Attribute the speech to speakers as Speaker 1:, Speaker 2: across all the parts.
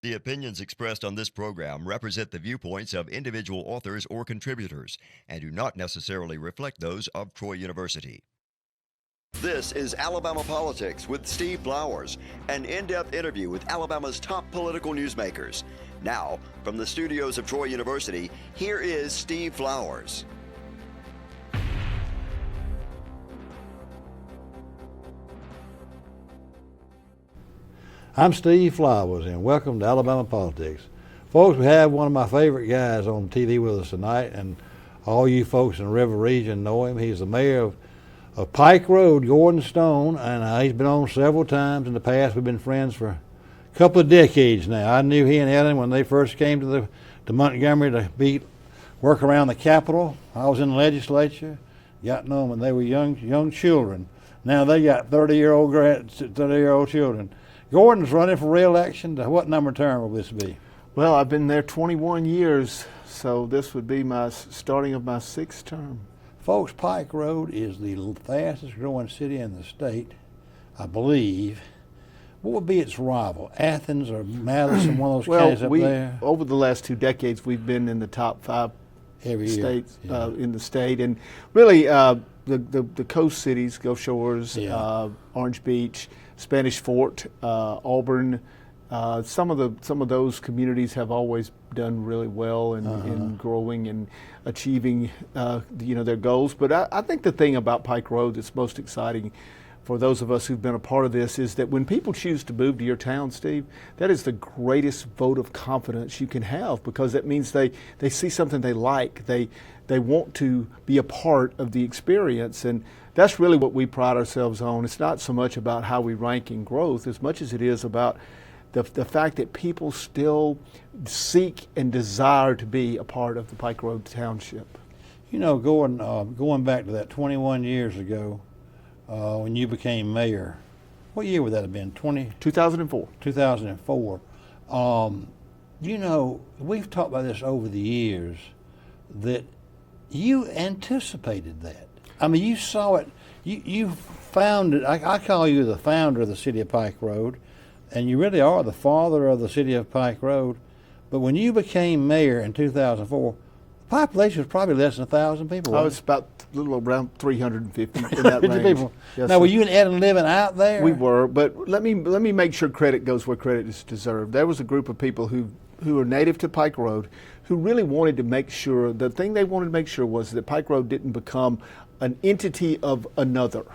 Speaker 1: The opinions expressed on this program represent the viewpoints of individual authors or contributors and do not necessarily reflect those of Troy University. This is Alabama Politics with Steve Flowers, an in-depth interview with Alabama's top political newsmakers. Now, from the studios of Troy University, here is Steve Flowers.
Speaker 2: I'm Steve Flowers, and welcome to Alabama Politics. Folks, we have one of my favorite guys on TV with us tonight, and all you folks in the River region know him. He's the mayor of Pike Road, Gordon Stone, and he's been on several times in the past. We've been friends for a couple of decades now. I knew he and Ellen when they first came to Montgomery to work around the Capitol. I was in the legislature, got to know them when they were young children. Now they got 30-year-old children. Gordon's running for re-election. What number term will this be?
Speaker 3: Well, I've been there 21 years, so this would be my starting of my 6th term.
Speaker 2: Folks, Pike Road is the fastest growing city in the state, I believe. What would be its rival? Athens or Madison, one of those counties up there?
Speaker 3: Over the last 2 decades, we've been in the top 5 states in the state. And really, the coast cities, Gulf Shores, Orange Beach, Spanish Fort, Auburn, some of those communities have always done really well in growing and achieving their goals. But I think the thing about Pike Road that's most exciting for those of us who've been a part of this is that when people choose to move to your town, Steve, that is the greatest vote of confidence you can have, because that means they see something they like. They want to be a part of the experience, and that's really what we pride ourselves on. It's not so much about how we rank in growth as much as it is about the fact that people still seek and desire to be a part of the Pike Road Township.
Speaker 2: You know, going back to that 21 years ago, when you became mayor, what year would that have been?
Speaker 3: 2004.
Speaker 2: 2004. You know, we've talked about this over the years, that you anticipated that. I mean, you saw it. You founded. I call you the founder of the city of Pike Road, and you really are the father of the city of Pike Road. But when you became mayor in 2004, the population was probably less than 1,000 people.
Speaker 3: Oh, it's about a little around 350 in that range.
Speaker 2: People.
Speaker 3: Yes,
Speaker 2: now,
Speaker 3: sir.
Speaker 2: were you and Ellen living out there?
Speaker 3: We were, but let me make sure credit goes where credit is deserved. There was a group of people who are native to Pike Road who really wanted to make sure, the thing they wanted to make sure was that Pike Road didn't become an entity of another,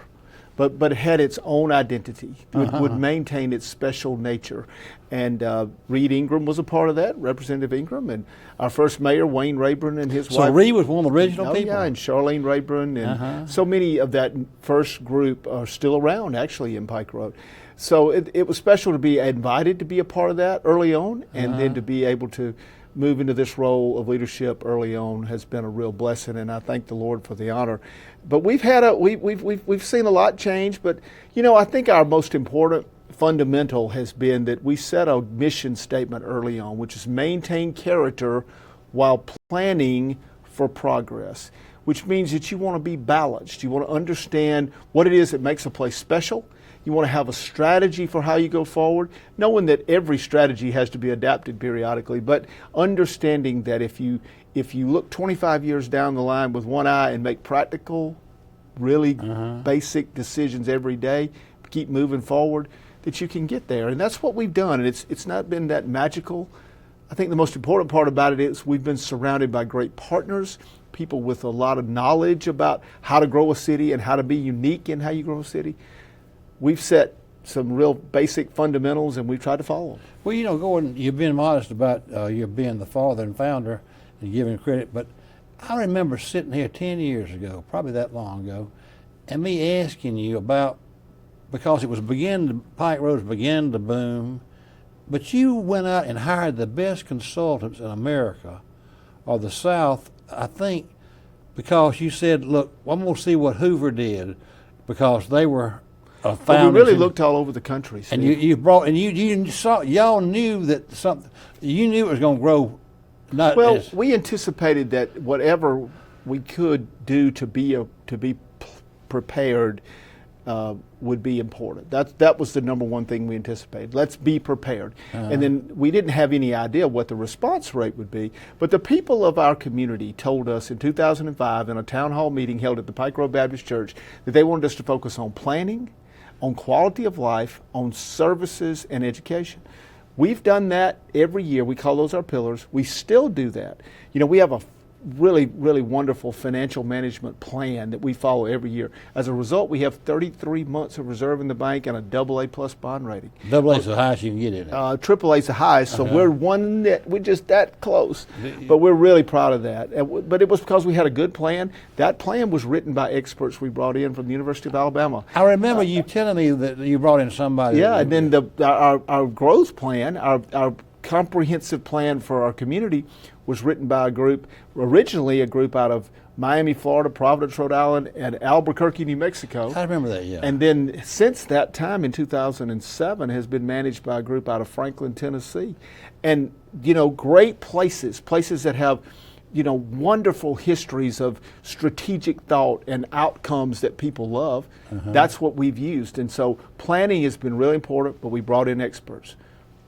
Speaker 3: but had its own identity, would maintain its special nature. And Reed Ingram was a part of that, Representative Ingram, and our first mayor, Wayne Rayburn, and his wife. So
Speaker 2: Reed was one of the original people?
Speaker 3: Yeah, and Charlene Rayburn, and so many of that first group are still around, actually, in Pike Road. So it was special to be invited to be a part of that early on, and then to be able to move into this role of leadership early on has been a real blessing, and I thank the Lord for the honor. But we've seen a lot change, but I think our most important fundamental has been that we set a mission statement early on, which is maintain character while planning for progress, which means that you want to be balanced. You want to understand what it is that makes a place special. You want to have a strategy for how you go forward, knowing that every strategy has to be adapted periodically, but understanding that if you look 25 years down the line with one eye and make practical, really basic decisions every day, keep moving forward, that you can get there. And that's what we've done. And it's not been that magical. I think the most important part about it is we've been surrounded by great partners, people with a lot of knowledge about how to grow a city and how to be unique in how you grow a city. We've set some real basic fundamentals, and we've tried to follow them.
Speaker 2: Well, Gordon, you've been modest about you being the father and founder and giving credit, but I remember sitting here 10 years ago, probably that long ago, and me asking you about, because it was Pike Road was beginning to boom, but you went out and hired the best consultants in America or the South, I think, because you said, look, I'm going to see what Hoover did, because they were
Speaker 3: we really looked all over the country, Steve.
Speaker 2: And y'all knew that you knew it was going to grow.
Speaker 3: We anticipated that whatever we could do to be prepared would be important. That was the number one thing we anticipated. Let's be prepared. And then we didn't have any idea what the response rate would be, but the people of our community told us in 2005 in a town hall meeting held at the Pike Road Baptist Church that they wanted us to focus on planning, on quality of life, on services, and education. We've done that every year. We call those our pillars. We still do that. You know, we have a really, really wonderful financial management plan that we follow every year. As a result, we have 33 months of reserve in the bank and a AA+ bond rating.
Speaker 2: AA is the highest you can get in it.
Speaker 3: Triple A is the highest, so we're just that close. But we're really proud of that. But it was because we had a good plan. That plan was written by experts we brought in from the University of Alabama.
Speaker 2: I remember you telling me that you brought in somebody.
Speaker 3: Yeah, and then our growth plan, our comprehensive plan for our community was written by originally a group out of Miami, Florida, Providence, Rhode Island, and Albuquerque, New Mexico.
Speaker 2: I remember that, yeah.
Speaker 3: And then since that time in 2007 has been managed by a group out of Franklin, Tennessee. And, you know, great places that have, you know, wonderful histories of strategic thought and outcomes that people love. That's what we've used. And so planning has been really important, but we brought in experts.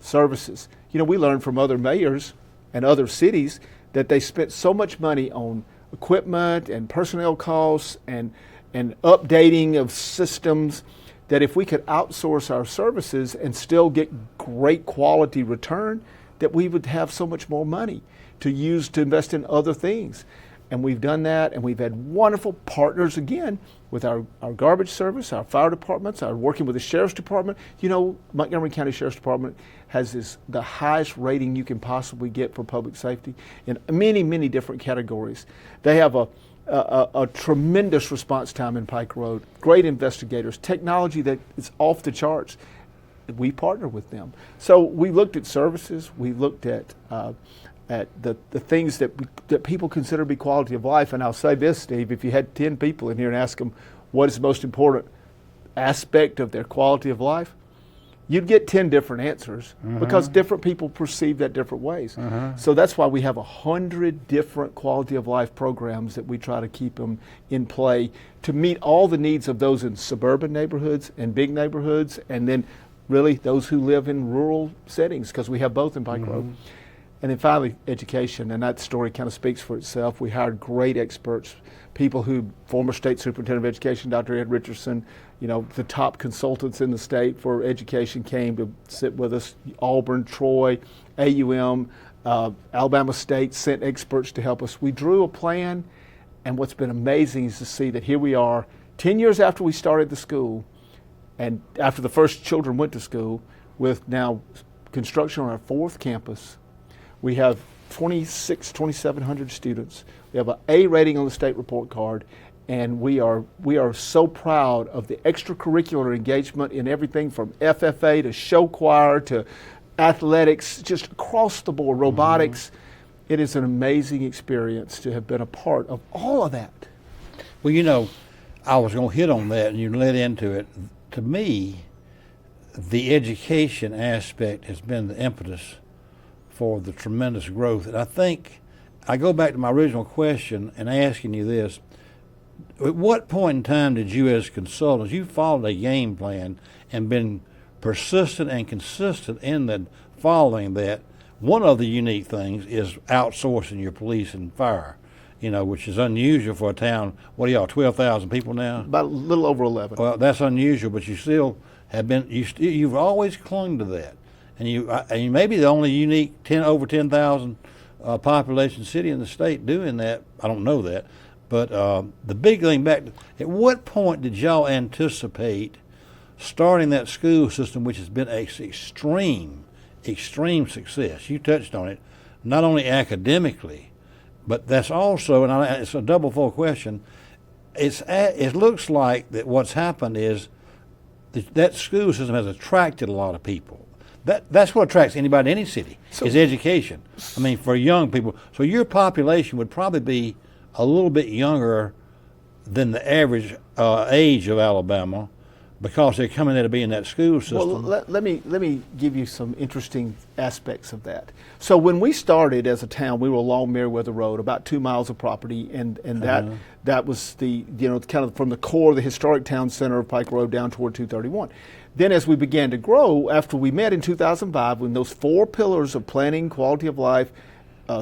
Speaker 3: Services. You know, we learned from other mayors and other cities that they spent so much money on equipment and personnel costs and updating of systems that if we could outsource our services and still get great quality return, that we would have so much more money to use to invest in other things. And we've done that, and we've had wonderful partners again with our garbage service, our fire departments, our working with the Sheriff's Department. You know, Montgomery County Sheriff's Department has the highest rating you can possibly get for public safety in many, many different categories. They have a tremendous response time in Pike Road, great investigators, technology that is off the charts. We partner with them. So we looked at services, we looked at the things that people consider to be quality of life. And I'll say this, Steve, if you had 10 people in here and ask them what is the most important aspect of their quality of life, you'd get 10 different answers because different people perceive that different ways. So that's why we have 100 different quality of life programs that we try to keep them in play to meet all the needs of those in suburban neighborhoods and big neighborhoods, and then really those who live in rural settings, because we have both in Pike Road. And then finally, education, and that story kind of speaks for itself. We hired great experts, people who, former State Superintendent of Education, Dr. Ed Richardson, you know, the top consultants in the state for education came to sit with us. Auburn, Troy, AUM, Alabama State sent experts to help us. We drew a plan, and what's been amazing is to see that here we are, 10 years after we started the school, and after the first children went to school, with now construction on our 4th campus. We have 2,700 students. We have an A rating on the state report card, and we are so proud of the extracurricular engagement in everything from FFA to show choir to athletics, just across the board, robotics. It is an amazing experience to have been a part of all of that.
Speaker 2: Well, you know, I was going to hit on that, and you led into it. To me, the education aspect has been the impetus for the tremendous growth. And I think I go back to my original question and asking you this. At what point in time did you as consultants, you followed a game plan and been persistent and consistent in the following that? One of the unique things is outsourcing your police and fire, you know, which is unusual for a town. What are y'all, 12,000 people now?
Speaker 3: About a little over 11.
Speaker 2: Well, that's unusual, but you still have been, you've always clung to that. And you may be the only unique over 10,000 population city in the state doing that. I don't know that. But the big thing back, at what point did y'all anticipate starting that school system, which has been an extreme success? You touched on it, not only academically, but that's also, and it's a double-fold question, it looks like that what's happened is that school system has attracted a lot of people. That's what attracts anybody in any city, is education. I mean, for young people. So your population would probably be a little bit younger than the average age of Alabama, because they're coming there to be in that school system.
Speaker 3: Well, let me give you some interesting aspects of that. So when we started as a town, we were along Meriwether Road, about 2 miles of property, and that was the kind of from the core of the historic town center of Pike Road down toward 231. Then as we began to grow, after we met in 2005, when those 4 pillars of planning, quality of life,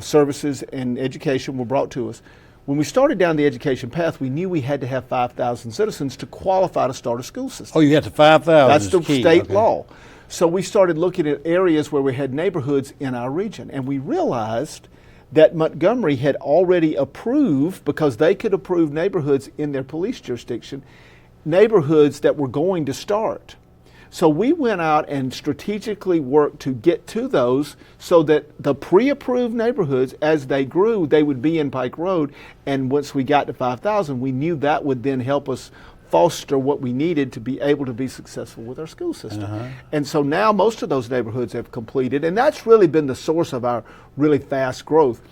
Speaker 3: services, and education were brought to us, when we started down the education path, we knew we had to have 5,000 citizens to qualify to start a school system.
Speaker 2: Oh, you got to 5,000.
Speaker 3: That's the
Speaker 2: key.
Speaker 3: state
Speaker 2: Okay.
Speaker 3: law. So we started looking at areas where we had neighborhoods in our region, and we realized that Montgomery had already approved, because they could approve neighborhoods in their police jurisdiction, neighborhoods that were going to start. So we went out and strategically worked to get to those so that the pre-approved neighborhoods, as they grew, they would be in Pike Road. And once we got to 5,000, we knew that would then help us foster what we needed to be able to be successful with our school system. And so now most of those neighborhoods have completed, and that's really been the source of our really fast growth.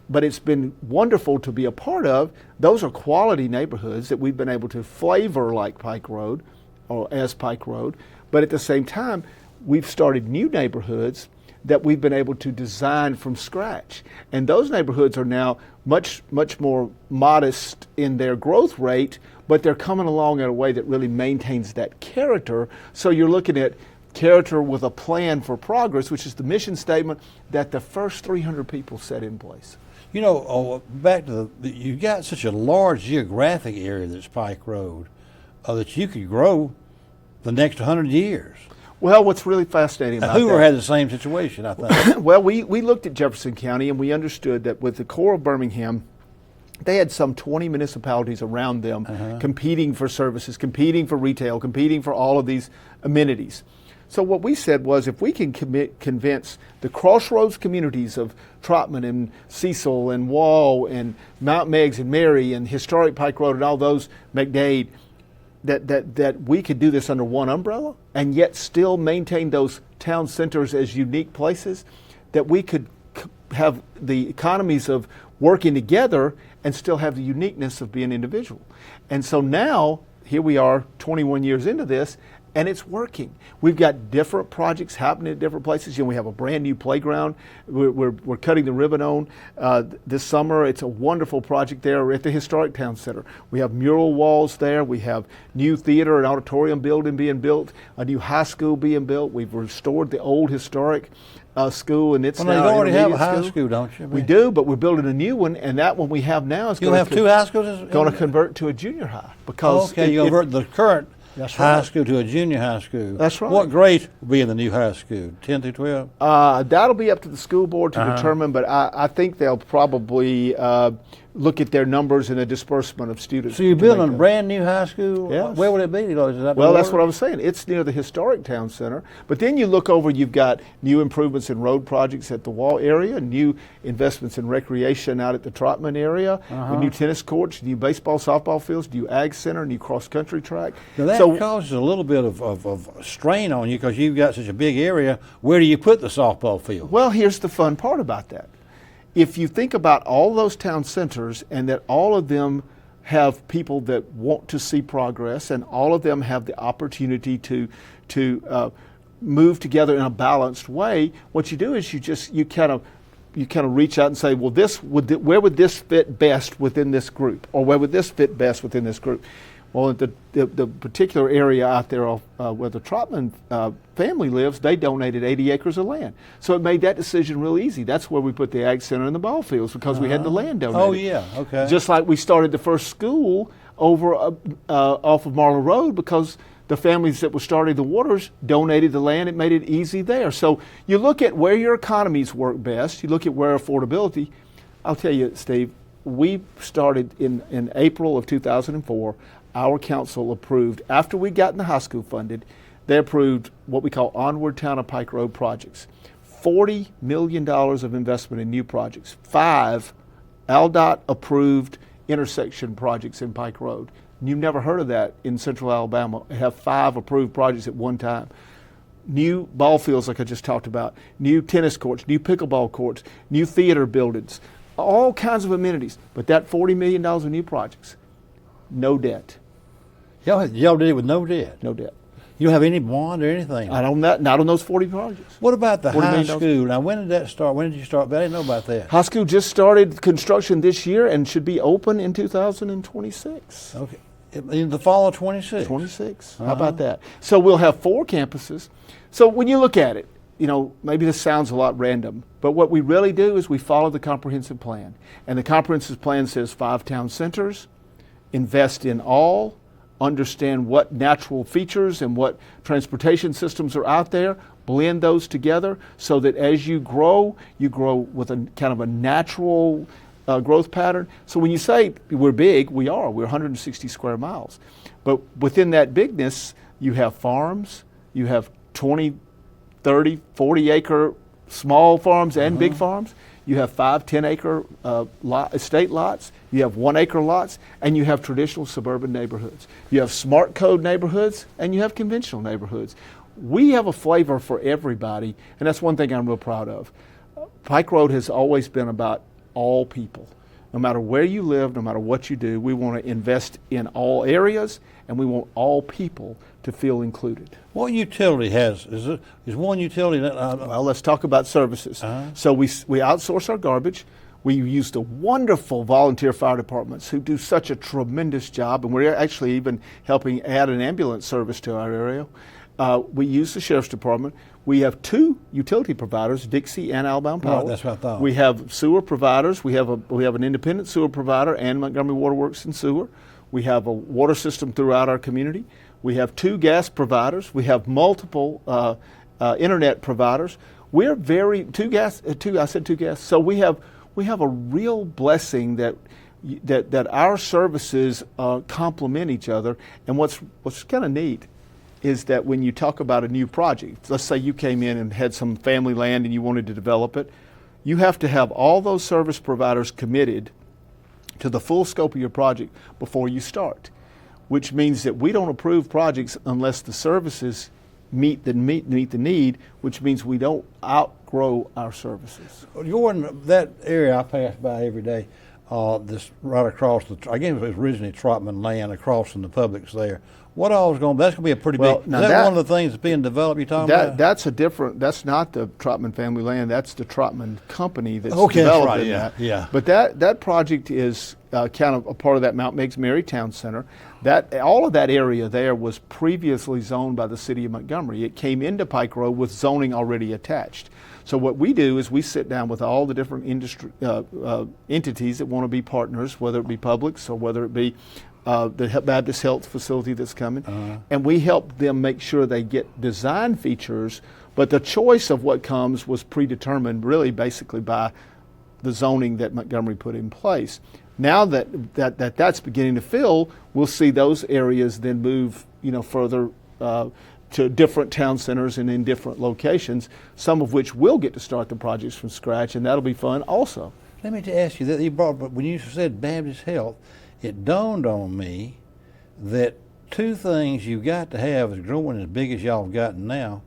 Speaker 3: But it's been wonderful to be a part of. Those are quality neighborhoods that we've been able to flavor like Pike Road, or as Pike Road. But at the same time, we've started new neighborhoods that we've been able to design from scratch. And those neighborhoods are now much more modest in their growth rate, but they're coming along in a way that really maintains that character. So you're looking at character with a plan for progress, which is the mission statement that the first 300 people set in place.
Speaker 2: You know, back to you got such a large geographic area that's Pike Road that you could grow the next 100 years.
Speaker 3: Well, what's really fascinating about
Speaker 2: Hoover
Speaker 3: that,
Speaker 2: had the same situation, I think.
Speaker 3: well, we looked at Jefferson County, and we understood that with the core of Birmingham, they had some 20 municipalities around them competing for services, competing for retail, competing for all of these amenities. So what we said was, if we can convince the crossroads communities of Trotman and Cecil and Wall and Mount Meigs and Mary and historic Pike Road and all those, McDade, that we could do this under one umbrella and yet still maintain those town centers as unique places, that we could have the economies of working together and still have the uniqueness of being individual. And so now, here we are 21 years into this, and it's working. We've got different projects happening at different places. You know, we have a brand new playground we're cutting the ribbon on this summer. It's a wonderful project there at the Historic Town Center. We have mural walls there. We have new theater and auditorium building being built, a new high school being built. We've restored the old historic school, and it's
Speaker 2: Well,
Speaker 3: now
Speaker 2: you already have a
Speaker 3: intermediate
Speaker 2: high school, don't you?
Speaker 3: We do, but we're building a new one, and that one we have now is
Speaker 2: You'll have 2 high schools?
Speaker 3: going to convert to a junior high. Because
Speaker 2: Okay, you'll convert the current
Speaker 3: That's
Speaker 2: high
Speaker 3: right.
Speaker 2: school to a junior high school.
Speaker 3: That's right.
Speaker 2: What grade will be in the new high school? 10 through 12?
Speaker 3: That'll be up to the school board to determine, but I think they'll probably look at their numbers and the disbursement of students.
Speaker 2: So you're
Speaker 3: to
Speaker 2: building
Speaker 3: make
Speaker 2: a
Speaker 3: that.
Speaker 2: brand new high school?
Speaker 3: Yes.
Speaker 2: Where would it be? Is that
Speaker 3: Well, that's what I was saying. It's near the Historic Town Center. But then you look over, you've got new improvements in road projects at the Wall area, new investments in recreation out at the Trotman area, with new tennis courts, new baseball, softball fields, new ag center, new cross-country track.
Speaker 2: Now that causes a little bit of strain on you because you've got such a big area. Where do you put the softball field?
Speaker 3: Well, here's the fun part about that. If you think about all those town centers and that all of them have people that want to see progress and all of them have the opportunity to move together in a balanced way, what you do is you kind of reach out and say, well, where would this fit best within this group, or where would this fit best within this group? Well, the particular area out there where the Trotman family lives, they donated 80 acres of land. So it made that decision real easy. That's where we put the ag center and the ball fields, because we had the land donated.
Speaker 2: Oh, yeah, okay.
Speaker 3: Just like we started the first school over off of Marlow Road, because the families that were starting the Waters donated the land. It made it easy there. So you look at where your economies work best. You look at where affordability. I'll tell you, Steve, we started in April of 2004. Our council approved, after we got in the high school funded, they approved what we call Onward Town of Pike Road projects. $40 million of investment in new projects. 5 ALDOT approved intersection projects in Pike Road. You've never heard of that in Central Alabama. Have 5 approved projects at one time. New ball fields, like I just talked about, new tennis courts, new pickleball courts, new theater buildings, all kinds of amenities. But that $40 million of new projects, no debt.
Speaker 2: Y'all did it with no debt.
Speaker 3: No debt.
Speaker 2: You don't have any bond or anything.
Speaker 3: Not on those 40 projects.
Speaker 2: What about the
Speaker 3: $40
Speaker 2: high
Speaker 3: million?
Speaker 2: school? Now, when did that start? When did you start? I didn't know about that.
Speaker 3: High school just started construction this year and should be open in 2026.
Speaker 2: Okay. In the fall of 26.
Speaker 3: 26. How about that? So we'll have 4 campuses. So when you look at it, maybe this sounds a lot random, but what we really do is we follow the comprehensive plan. And the comprehensive plan says 5 town centers, invest in all, understand what natural features and what transportation systems are out there, blend those together so that as you grow with a kind of a natural growth pattern. So when you say we're big, we're 160 square miles. But within that bigness, you have farms, you have 20, 30, 40 acre small farms and big farms. You have 5, 10 acre estate lots. You have 1 acre lots, and you have traditional suburban neighborhoods. You have smart code neighborhoods, and you have conventional neighborhoods. We have a flavor for everybody, and that's one thing I'm real proud of. Pike Road has always been about all people. No matter where you live, no matter what you do, we want to invest in all areas, and we want all people to feel included.
Speaker 2: What utility is one utility that?
Speaker 3: Well, let's talk about services. So we outsource our garbage. We use the wonderful volunteer fire departments who do such a tremendous job, and we're actually even helping add an ambulance service to our area. We use the sheriff's department. We have 2 utility providers, Dixie and Alabama Power.
Speaker 2: Right, that's what I thought.
Speaker 3: We have sewer providers. We have an independent sewer provider and Montgomery Water Works and Sewer. We have a water system throughout our community. We have 2 gas providers. We have multiple internet providers. We're two gas. So we have a real blessing that our services complement each other. And what's kind of neat is that when you talk about a new project, let's say you came in and had some family land and you wanted to develop it, you have to have all those service providers committed to the full scope of your project before you start, which means that we don't approve projects unless the services meet the need, which means we don't outgrow our services.
Speaker 2: You're in that area I pass by every day. This right across I guess it was originally Trotman land across from the Publix there. That's going to be a pretty big. Is that one of the things that's being developed you're talking about?
Speaker 3: That's not the Trotman family land. That's the Trotman company that's
Speaker 2: developing
Speaker 3: developing
Speaker 2: that. Yeah.
Speaker 3: But that project is kind of a part of that Mount Meigs Mary Town Center. All of that area there was previously zoned by the city of Montgomery. It came into Pike Road with zoning already attached. So what we do is we sit down with all the different industry entities that want to be partners, whether it be Publix or whether it be the Baptist Health facility that's coming, and we help them make sure they get design features, but the choice of what comes was predetermined really basically by the zoning that Montgomery put in place. Now that's beginning to fill, we'll see those areas then move further to different town centers and in different locations, some of which will get to start the projects from scratch, and that'll be fun also.
Speaker 2: Let me ask you that when you said Baptist Health, it dawned on me that 2 things you've got to have is growing as big as y'all have gotten now.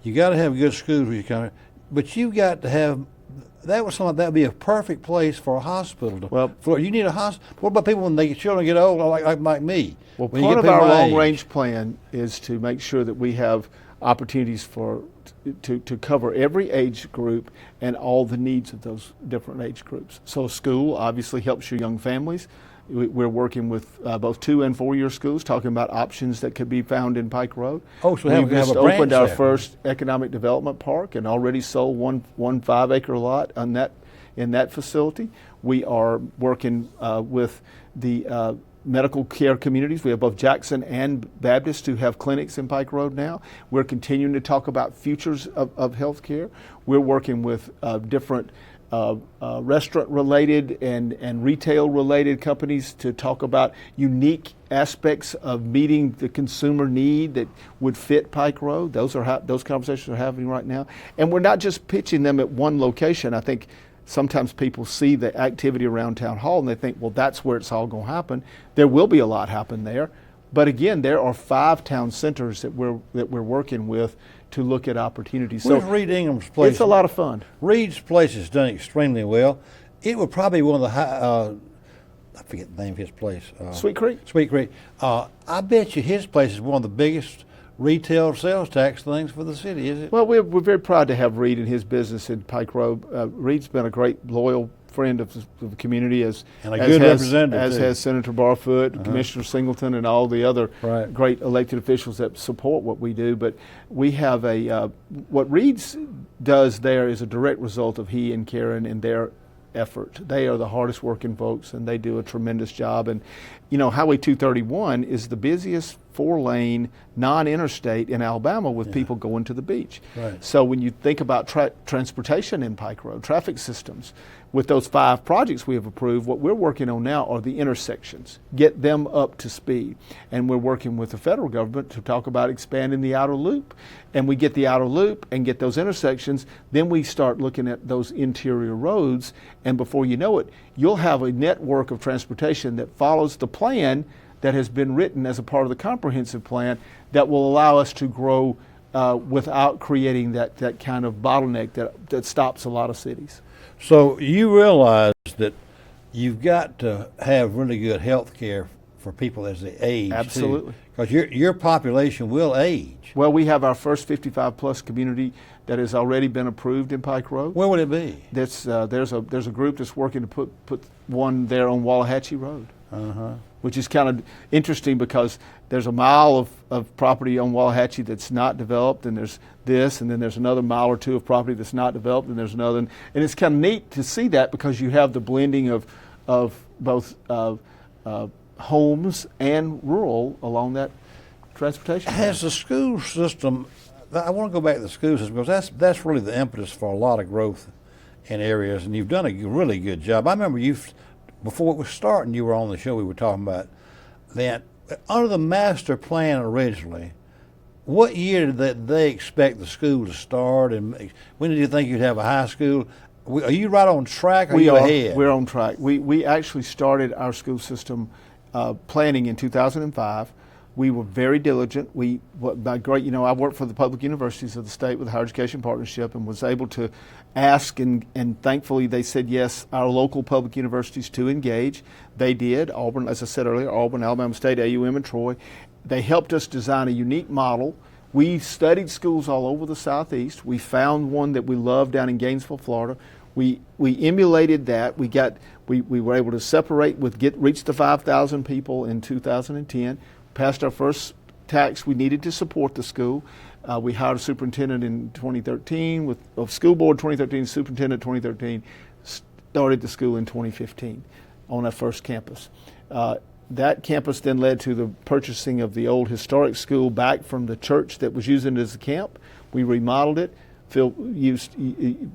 Speaker 2: You got to have good schools, but you've got to have. That would be a perfect place for a hospital. You need a hospital. What about people when children get old, like me?
Speaker 3: Well, part of our long-range plan is to make sure that we have opportunities to cover every age group and all the needs of those different age groups. So school obviously helps your young families. We're working with both 2 and 4 year schools, talking about options that could be found in Pike Road.
Speaker 2: Oh, so
Speaker 3: we've just opened our first economic development park and already sold one 5-acre lot in that facility. We are working with the medical care communities. We have both Jackson and Baptist who have clinics in Pike Road now. We're continuing to talk about futures of health care. We're working with different restaurant-related and retail-related companies to talk about unique aspects of meeting the consumer need that would fit Pike Road. Those conversations are happening right now. And we're not just pitching them at one location. I think sometimes people see the activity around Town Hall and they think, well, that's where it's all going to happen. There will be a lot happen there. But again, there are 5 town centers that we're working with to look at opportunities.
Speaker 2: Where's Reed Ingram's place?
Speaker 3: It's a lot of fun.
Speaker 2: Reed's place has done extremely well. It would probably be one of the I forget the name of his place.
Speaker 3: Sweet Creek.
Speaker 2: Sweet Creek. I bet you his place is one of the biggest retail sales tax things for the city, is it?
Speaker 3: Well, we're very proud to have Reed and his business in Pike Road. Reed's been a great, loyal friend of the community, and
Speaker 2: a good representative,
Speaker 3: as
Speaker 2: too.
Speaker 3: has Senator Barfoot, Commissioner Singleton, and all the other great elected officials that support what we do. But we have what Reed's does there is a direct result of he and Karen and their effort. They are the hardest working folks, and they do a tremendous job. And you know, Highway 231 is the busiest 4-lane non-interstate in Alabama with people going to the beach.
Speaker 2: Right.
Speaker 3: So when you think about transportation in Pike Road, traffic systems, with those 5 projects we have approved, what we're working on now are the intersections, get them up to speed. And we're working with the federal government to talk about expanding the outer loop. And we get the outer loop and get those intersections, then we start looking at those interior roads, and before you know it, you'll have a network of transportation that follows the plan that has been written as a part of the comprehensive plan that will allow us to grow without creating that kind of bottleneck that stops a lot of cities.
Speaker 2: So you realize that you've got to have really good health care for people as they age.
Speaker 3: Absolutely.
Speaker 2: Because your population will age.
Speaker 3: Well, we have our first 55-plus community that has already been approved in Pike Road.
Speaker 2: Where would it be?
Speaker 3: That's there's a group that's working to put one there on Wallahatchie Road. Which is kind of interesting because there's a mile of property on Wallahatchie that's not developed, and there's this, and then there's another mile or two of property that's not developed, and there's another. And it's kind of neat to see that because you have the blending of both homes and rural along that transportation.
Speaker 2: Has the school system, I want to go back to the school system because that's really the impetus for a lot of growth in areas, and you've done a really good job. I remember before it was starting, you were on the show, we were talking about that under the master plan originally, what year did they expect the school to start, and when did you think you'd have a high school? Are you right on track, or are you ahead?
Speaker 3: We're on track. We actually started our school system planning in 2005. We were very diligent. I worked for the public universities of the state with the Higher Education Partnership and was able to ask, and thankfully they said yes, our local public universities to engage. They did. Auburn, as I said earlier, Auburn, Alabama State, AUM, and Troy. They helped us design a unique model. We studied schools all over the Southeast. We found one that we loved down in Gainesville, Florida. We emulated that. We were able to separate reach the 5,000 people in 2010. Passed our first tax we needed to support the school. We hired a superintendent in 2013, with a school board 2013, superintendent 2013, started the school in 2015 on our first campus. That campus then led to the purchasing of the old historic school back from the church that was using it as a camp. We remodeled it,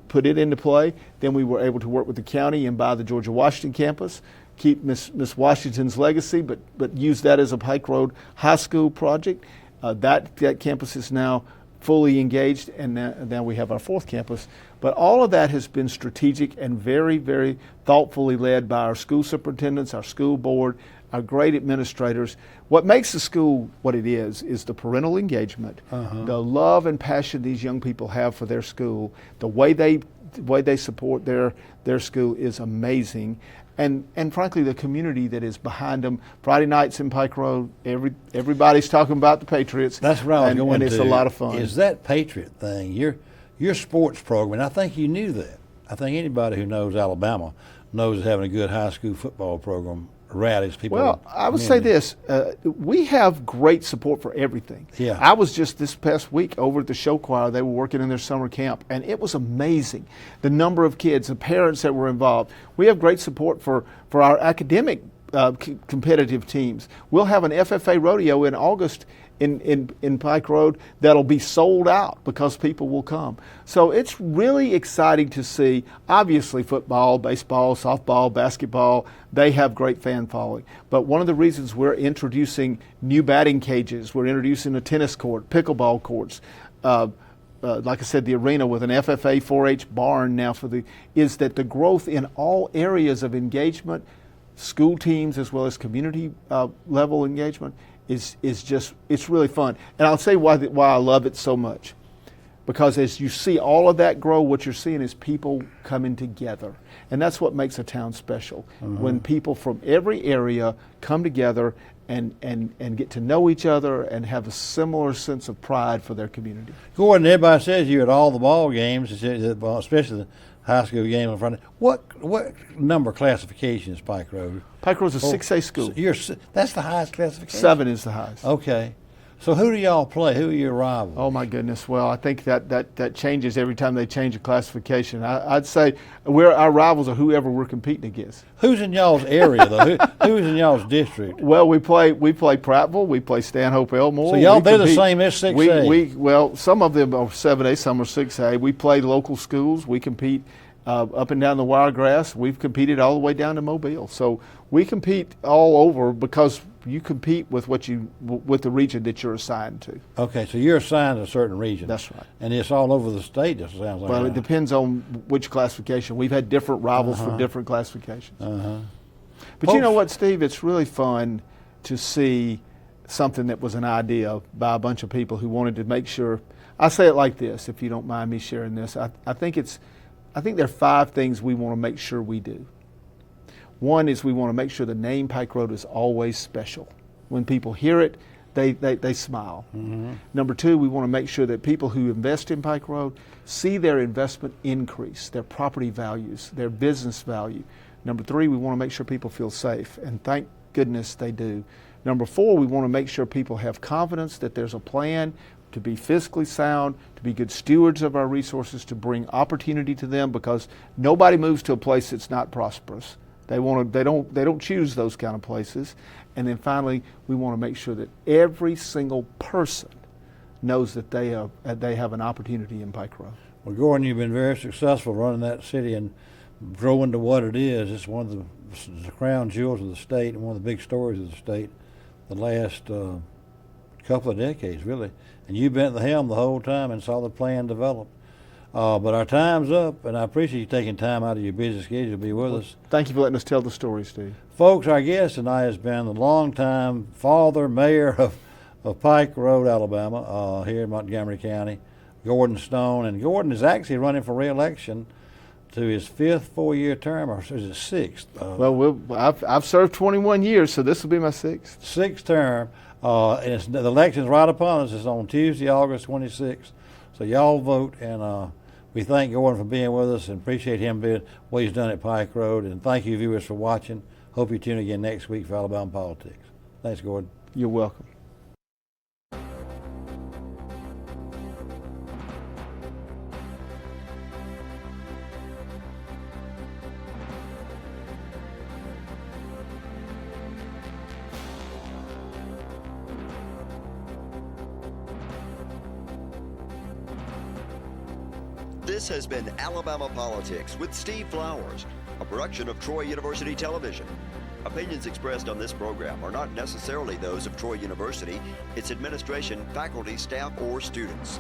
Speaker 3: put it into play. Then we were able to work with the county and buy the Georgia Washington campus, keep Miss Washington's legacy, but use that as a Pike Road High School project. That campus is now fully engaged, and now we have our 4th campus. But all of that has been strategic and very, very thoughtfully led by our school superintendents, our school board, our great administrators. What makes the school what it is the parental engagement, the love and passion these young people have for their school, the way they support their school is amazing. And frankly, the community that is behind them. Friday nights in Pike Road, everybody's talking about the Patriots.
Speaker 2: That's where I was going
Speaker 3: and it's a lot of fun.
Speaker 2: Is that Patriot thing, your sports program, and I think you knew that. I think anybody who knows Alabama knows having a good high school football program rallies people.
Speaker 3: Well, I would say this, we have great support for everything.
Speaker 2: Yeah.
Speaker 3: I was just this past week over at the show choir. They were working in their summer camp, and it was amazing. The number of kids, the parents that were involved. We have great support for our academic competitive teams. We'll have an FFA rodeo in August in Pike Road that'll be sold out because people will come. So it's really exciting to see. Obviously, football, baseball, softball, basketball, they have great fan following. But one of the reasons we're introducing new batting cages, we're introducing a tennis court, pickleball courts, like I said, the arena with an FFA 4-H barn now is that the growth in all areas of engagement, school teams as well as community level engagement, is just, it's really fun. And I'll say why I love it so much. Because as you see all of that grow, what you're seeing is people coming together. And that's what makes a town special. When people from every area come together and get to know each other and have a similar sense of pride for their community.
Speaker 2: Gordon, everybody says you're at all the ball games, especially the high school game in front of. What number classification is Pike Road?
Speaker 3: Pike Road's a 6A school.
Speaker 2: That's the highest classification?
Speaker 3: 7 is the highest.
Speaker 2: Okay. So who do y'all play? Who are your rivals?
Speaker 3: Oh my goodness! Well, I think that changes every time they change a classification. I'd say our rivals are whoever we're competing against.
Speaker 2: Who's in y'all's area though? Who's in y'all's district?
Speaker 3: Well, we play Prattville, we play Stanhope Elmore.
Speaker 2: So they're the same as 6A.
Speaker 3: Well, some of them are 7A, some are 6A. We play local schools. We compete up and down the Wiregrass. We've competed all the way down to Mobile. So we compete all over because you compete with with the region that you're assigned to.
Speaker 2: Okay, so you're assigned to a certain region.
Speaker 3: That's right.
Speaker 2: And it's all over the state, it sounds like.
Speaker 3: Well, it depends on which classification. We've had different rivals for different classifications. But you know what, Steve? It's really fun to see something that was an idea by a bunch of people who wanted to make sure. I say it like this, if you don't mind me sharing this. I think there are 5 things we want to make sure we do. One is we want to make sure the name Pike Road is always special. When people hear it, they smile. Number 2, we want to make sure that people who invest in Pike Road see their investment increase, their property values, their business value. Number 3, we want to make sure people feel safe, and thank goodness they do. Number 4, we want to make sure people have confidence that there's a plan to be fiscally sound, to be good stewards of our resources, to bring opportunity to them, because nobody moves to a place that's not prosperous. They don't choose those kind of places. And then finally, we want to make sure that every single person knows that they have an opportunity in Pike Road.
Speaker 2: Well, Gordon, you've been very successful running that city and growing to what it is. It's one of the crown jewels of the state and one of the big stories of the state the last couple of decades, really. And you've been at the helm the whole time and saw the plan develop. But our time's up, and I appreciate you taking time out of your busy schedule to be with us.
Speaker 3: Thank you for letting us tell the story, Steve.
Speaker 2: Folks, our guest tonight has been the longtime mayor of Pike Road, Alabama, here in Montgomery County, Gordon Stone. And Gordon is actually running for re-election to his 5th 4-year term, or is it 6th?
Speaker 3: Well, I've served 21 years, so this will be my 6th.
Speaker 2: 6th term. And the election's right upon us. It's on Tuesday, August 26th. So y'all vote, and we thank Gordon for being with us and appreciate him being what he's done at Pike Road. And thank you, viewers, for watching. Hope you tune again next week for Alabama Politics. Thanks, Gordon.
Speaker 3: You're welcome.
Speaker 1: This has been Alabama Politics with Steve Flowers, a production of Troy University Television. Opinions expressed on this program are not necessarily those of Troy University, its administration, faculty, staff, or students.